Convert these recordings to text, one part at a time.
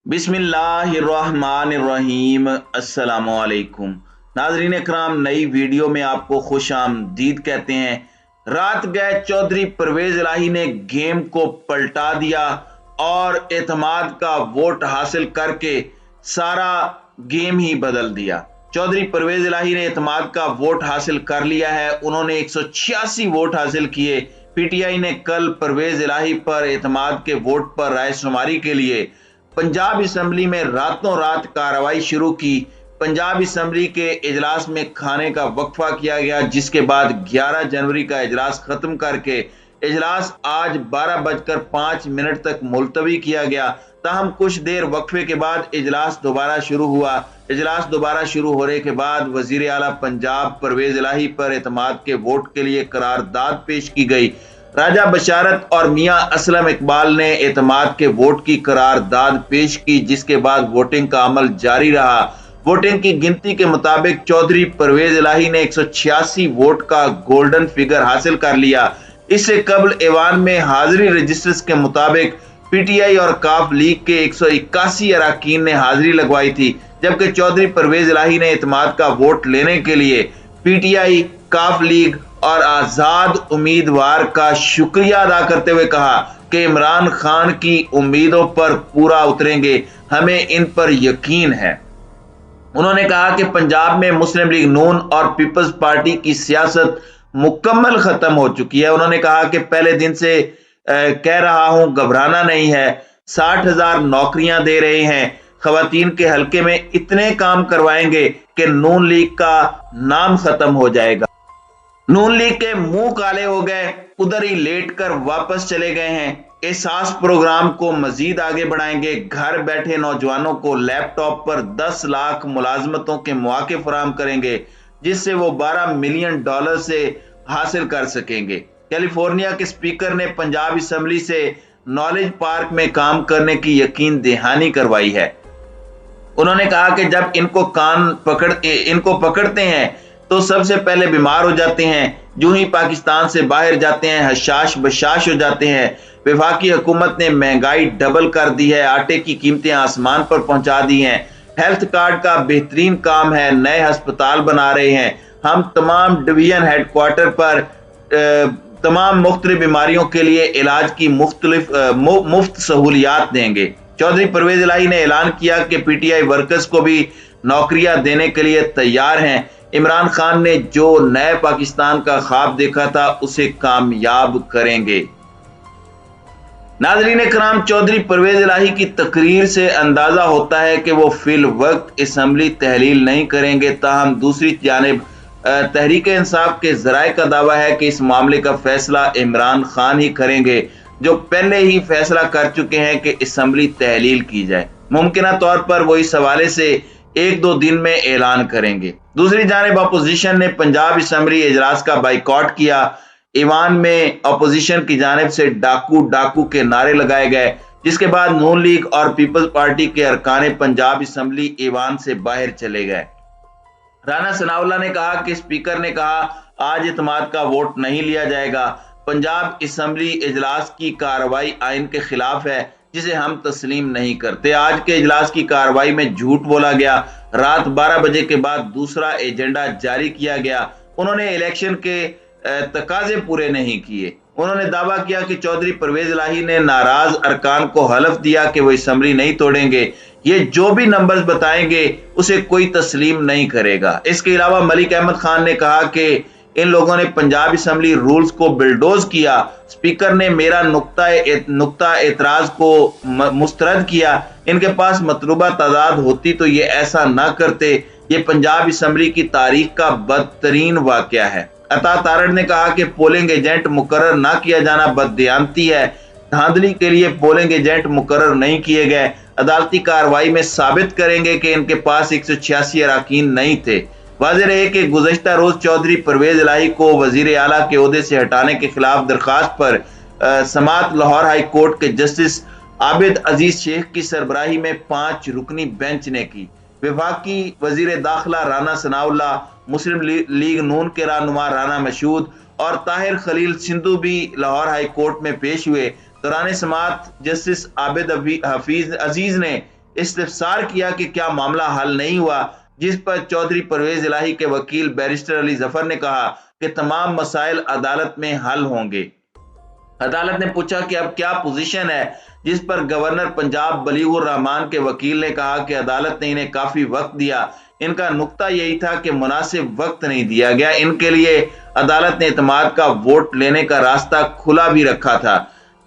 बिस्मिल्लाहिर्रहमानिर्रहीम। अस्सलामुअलैकुम नाजरीन इकराम, नई वीडियो में आपको खुश आमदीद कहते हैं। रात गए चौधरी परवेज इलाही ने गेम को पलटा दिया और एतमाद का वोट हासिल करके सारा गेम ही बदल दिया। चौधरी परवेज इलाही ने एतमाद का वोट हासिल कर लिया है। उन्होंने 186 वोट हासिल किए। पीटीआई ने कल परवेज इलाही पर एतमाद के वोट पर रायशुमारी के लिए पंजाब असम्बली में रातों रात कार्रवाई शुरू की। पंजाब असम्बली के इजलास में खाने का वक्फा किया गया, जिसके बाद 11 जनवरी का इजलास खत्म करके इजलास आज 12:05 तक मुलतवी किया गया। ताहम कुछ देर वक्फे के बाद इजलास दोबारा शुरू हुआ। इजलास दोबारा शुरू होने के बाद वजीर आला पंजाब परवेज इलाही पर एतमाद के वोट के लिए करारदाद पेश की गई। राजा बशारत और मियां असलम इकबाल ने एतमाद के वोट की करारदाद पेश की, जिसके बाद वोटिंग का अमल जारी रहा। वोटिंग की गिनती के मुताबिक चौधरी परवेज इलाही ने 186 वोट का गोल्डन फिगर हासिल कर लिया। इससे कबल ऐवान में हाजिरी रजिस्टर्स के मुताबिक पीटीआई और काफ लीग के 181 अरकान ने हाजिरी लगवाई थी, जबकि चौधरी परवेज इलाही ने एतमाद का वोट लेने के लिए पीटीआई, काफ लीग और आजाद उम्मीदवार का शुक्रिया अदा करते हुए कहा कि इमरान खान की उम्मीदों पर पूरा उतरेंगे, हमें इन पर यकीन है। उन्होंने कहा कि पंजाब में मुस्लिम लीग नून और पीपल्स पार्टी की सियासत मुकम्मल खत्म हो चुकी है। उन्होंने कहा कि पहले दिन से कह रहा हूं, घबराना नहीं है। 60,000 नौकरियां दे रहे हैं। खवातीन के हलके में इतने काम करवाएंगे कि नून लीग का नाम खत्म हो जाएगा। नून लीग के मुंह काले हो गए, उधर ही लेट कर वापस चले गए हैं। एहसास प्रोग्राम को मजीद आगे बढ़ाएंगे। घर बैठे नौजवानों को लैपटॉप पर 10 लाख मुलाजमतों के मौके फराहम करेंगे, जिससे वो $12 मिलियन से हासिल कर सकेंगे। कैलिफोर्निया के स्पीकर ने पंजाब असम्बली से नॉलेज पार्क में काम करने की यकीन दहानी करवाई है। उन्होंने कहा कि जब इनको पकड़ते हैं तो सबसे पहले बीमार हो जाते हैं, जो ही पाकिस्तान से बाहर जाते हैं हशाश बशाश हो जाते हैं। वफाकी हुकूमत ने महंगाई डबल कर दी है, आटे की कीमतें आसमान पर पहुंचा दी हैं। हेल्थ कार्ड का बेहतरीन काम है, नए अस्पताल बना रहे हैं। हम तमाम डिवीजन हेडक्वार्टर पर तमाम मुख्तलिफ बीमारियों के लिए इलाज की मुफ्त सहूलियात देंगे। चौधरी परवेज इलाही ने ऐलान किया कि पीटीआई वर्कर्स को भी नौकरियां देने के लिए तैयार हैं। इमरान खान ने जो नए पाकिस्तान का ख्वाब देखा था उसे कामयाब करेंगे। नाज़रीन इकराम, चौधरी परवेज इलाही की तकरीर से अंदाजा होता है कि वो फिल वक्त असम्बली तहलील नहीं करेंगे। ताहम दूसरी जानिब तहरीक इंसाफ के जराये का दावा है कि इस मामले का फैसला इमरान खान ही करेंगे, जो पहले ही फैसला कर चुके हैं कि असम्बली तहलील की जाए। मुमकिन तौर पर वो इस हवाले से 1-2 दिन में ऐलान करेंगे। दूसरी जानिब अपोजिशन ने पंजाब असम्बली इजलास का बाइकॉट किया। ईवान में अपोजिशन की जानिब से डाकू डाकू के नारे लगाए गए, जिसके बाद नून लीग और पीपल्स पार्टी के अरकान पंजाब असम्बली ईवान से बाहर चले गए। राना सनाउल्लाह ने कहा कि स्पीकर ने कहा आज एतमाद का वोट नहीं लिया जाएगा। पंजाब असम्बली इजलास की कार्रवाई आइन के खिलाफ है, जिसे हम तस्लीम नहीं करते। आज के इजलास की कार्रवाई में झूठ बोला गया। रात 12 बजे के बाद दूसरा एजेंडा जारी किया गया। उन्होंने इलेक्शन के तकाजे पूरे नहीं किए। उन्होंने दावा किया कि चौधरी परवेज इलाही ने नाराज अरकान को हलफ दिया कि वो असम्बली नहीं तोड़ेंगे। ये जो भी नंबर्स बताएंगे उसे कोई तस्लीम नहीं करेगा। इसके अलावा मलिक अहमद खान ने कहा कि इन लोगों ने पंजाब असम्बली रूल्स को बिल्डोज किया। स्पीकर ने मेरा नुक्ता एतराज को मुस्तरद किया। इनके पास मतलूबा तादाद होती तो ये ऐसा ना करते। ये पंजाब असम्बली की तारीख का बदतरीन वाकया है। अता तारड़ ने कहा कि पोलिंग एजेंट मुकर्रर ना किया जाना बददियानती है। धांधली के लिए पोलिंग एजेंट मुकर्रर नहीं किए गए। अदालती कार्रवाई में साबित करेंगे कि इनके पास 186 अरकान नहीं थे। वाज़ेह रहे कि गुज़श्ता रोज चौधरी परवेज इलाही को वजीर आला के ओहदे से हटाने के खिलाफ दरखास्त पर समात लाहौर हाई कोर्ट के जस्टिस आबिद अजीज शेख की सरबराही में 5 रुकनी बेंच ने की। वफाकी वजीर दाखिला राना सनाउल्लाह, मुस्लिम लीग नून के रहनुमा राना मशहूद और ताहिर खलील सिंधु भी लाहौर हाई कोर्ट में पेश हुए। दौरान समात जस्टिस आबिद हफीज अजीज ने इस्तफसार किया कि क्या मामला हल नहीं हुआ, जिस पर चौधरी परवेज इलाही के वकील बैरिस्टर अली जफर ने कहा कि तमाम मसाइल अदालत में हल होंगे। अदालत ने पूछा कि अब क्या पोजीशन है, जिस पर गवर्नर पंजाब बलीगुर रहमान के वकील ने कहा कि अदालत ने इन्हें काफी वक्त दिया, इनका नुक्ता यही था कि मुनासिब वक्त नहीं दिया गया, इनके लिए अदालत ने इत्मीनान का वोट लेने का रास्ता खुला भी रखा था।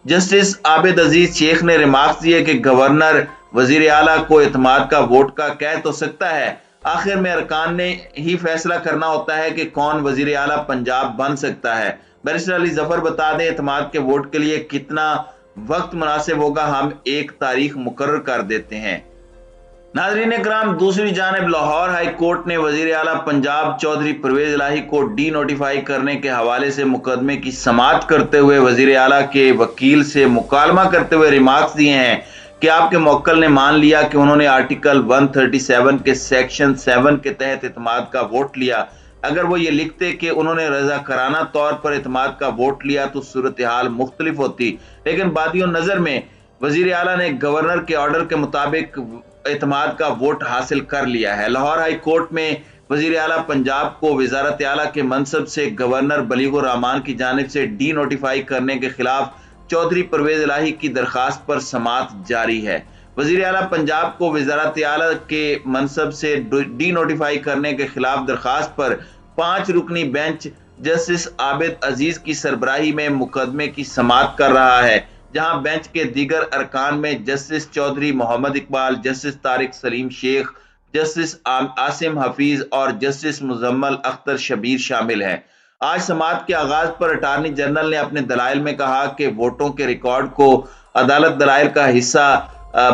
जस्टिस आबिद अजीज शेख ने रिमार्क्स दिए कि गवर्नर वजीर आला को इत्मीनान का वोट का कह तो सकता है, आखिर में अरकान ने ही फैसला करना होता है कि कौन वजीर आला पंजाब बन सकता है। बैरिस्टर अली जफर बता दें, इत्मीनान के वोट के लिए कितना वक्त मुनासिब होगा, हम एक तारीख मुकर्रर कर देते हैं। नाज़रीन इकराम, दूसरी जानिब लाहौर हाई कोर्ट ने वजीर आला पंजाब चौधरी परवेज इलाही को डी नोटिफाई करने के हवाले से मुकदमे की समाअत करते हुए वजीर आला के वकील से मुकालमा करते हुए रिमार्क्स दिए हैं कि आपके मुवक्किल ने मान लिया कि उन्होंने आर्टिकल 137 के सेक्शन 7 के तहत इत्मीनान का वोट लिया। अगर वो ये लिखते कि उन्होंने रज़ाकाराना तौर पर इत्मीनान का वोट लिया तो सूरत हाल मुख्तलिफ होती, लेकिन बादियों नजर में वजीर आला ने गवर्नर के ऑर्डर के मुताबिक इत्मीनान का वोट हासिल कर लिया है। लाहौर हाई कोर्ट में वजीर आला पंजाब को वजारत आला के मनसब से गवर्नर बलीगुर रहमान की जानिब से डी नोटिफाई करने के खिलाफ चौधरी परवेज इलाही की दरखास्त पर समाअत जारी है। वजीर आला पंजाब को वजारत आला के मनसब से डी नोटिफाई करने के खिलाफ दरखास्त पर 5 रुकनी बेंच जस्टिस आबिद अजीज की सरबराही में मुकदमे की समाअत कर रहा है, जहां बेंच के दीगर अरकान में justice Chaudhry Mohammad Iqbal, justice Tariq Saleem Sheikh, justice Asim Hafeez और जस्टिस मुजम्मल अख्तर शबीर शामिल हैं। आज समाअत के आगाज पर अटार्नी जनरल ने अपने दलाइल में कहा कि वोटों के रिकॉर्ड को अदालत दलाइल का हिस्सा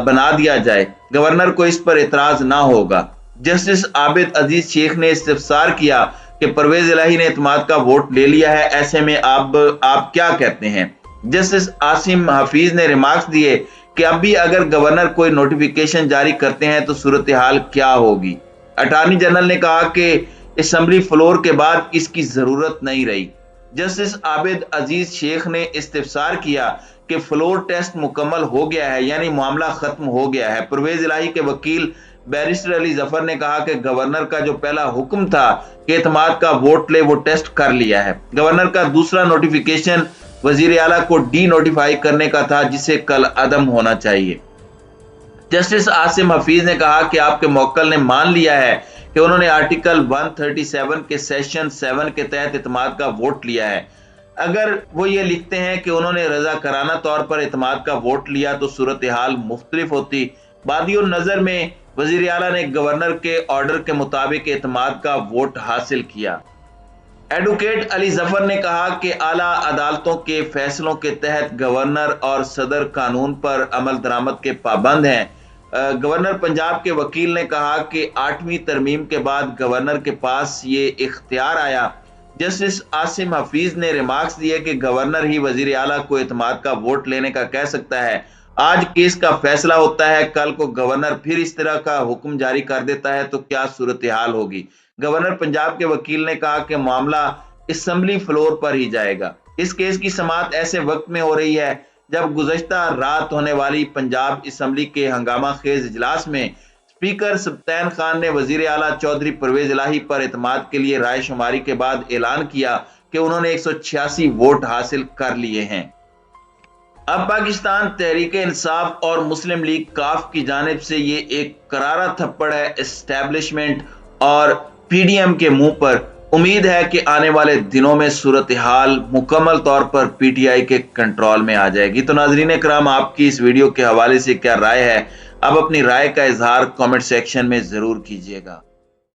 बना दिया जाए, गवर्नर को इस पर एतराज ना होगा। जस्टिस आबिद अजीज शेख ने इस्तफसार किया कि परवेज इलाही ने इत्मीनान का वोट ले लिया है, ऐसे में आप क्या कहते हैं। जस्टिस आसिम हफीज ने रिमार्क्स दिए कि अब भी अगर गवर्नर कोई नोटिफिकेशन जारी करते हैं तो सूरत हाल क्या होगी। अटार्नी जनरल ने कहा कि असेंबली फ्लोर के बाद इसकी जरूरत नहीं रही। जस्टिस आबिद अजीज शेख ने इस्तफसार किया कि फ्लोर टेस्ट मुकम्मल हो गया है, यानी मामला खत्म हो गया है। परवेज इलाही के वकील बैरिस्टर अली जफर ने कहा कि गवर्नर का जो पहला हुक्म था कि इत्मीनान का वोट ले, वो टेस्ट कर लिया है। गवर्नर का दूसरा नोटिफिकेशन वजीर आला को डी नोटिफाई करने का था, जिसे कल अदम होना चाहिए। जस्टिस आसिम हफीज ने कहा कि आपके मुवक्किल ने मान लिया है कि उन्होंने आर्टिकल 137 के सेक्शन 7 के तहत इत्मीनान का वोट लिया है। अगर वो ये लिखते हैं कि उन्होंने रज़ाकाराना तौर पर इत्मीनान का वोट लिया तो सूरत हाल मुख्तलिफ होती। बादियों नजर में वजीर आला ने गवर्नर के ऑर्डर के मुताबिक इत्मीनान का वोट हासिल किया। एडवोकेट अली जफर ने कहा कि आला अदालतों के फैसलों के तहत गवर्नर और सदर कानून पर अमल दरामद के पाबंद हैं। गवर्नर पंजाब के वकील ने कहा कि 8वीं तरमीम के बाद गवर्नर के पास ये इख्तियार आया। जस्टिस आसिम हफीज ने रिमार्क्स दिए कि गवर्नर ही वजीर आला को इत्मीनान का वोट लेने का कह सकता है। आज केस का फैसला होता है, कल को गवर्नर फिर इस तरह का हुक्म जारी कर देता है तो क्या सूरत हाल होगी। गवर्नर पंजाब के वकील ने कहा कि मामला असेंबली फ्लोर पर ही जाएगा। इस केस की समाअत ऐसे वक्त में हो रही है जब गुज़श्ता रात होने वाली पंजाब असेंबली के हंगामा खेज इजलास में स्पीकर सब्तैन खान ने वजीर आला चौधरी परवेज इलाही पर इत्मीनान के लिए राय शुमारी के बाद ऐलान किया कि उन्होंने 186 वोट हासिल कर लिए हैं। अब पाकिस्तान तहरीक इंसाफ और मुस्लिम लीग काफ की जानिब से ये एक करारा थप्पड़ है एस्टेब्लिशमेंट और पीडीएम के मुंह पर। उम्मीद है कि आने वाले दिनों में सूरत हाल मुकम्मल तौर पर पीटीआई के कंट्रोल में आ जाएगी। तो नाजरीन कराम, आपकी इस वीडियो के हवाले से क्या राय है? आप अपनी राय का इजहार कमेंट सेक्शन में जरूर कीजिएगा।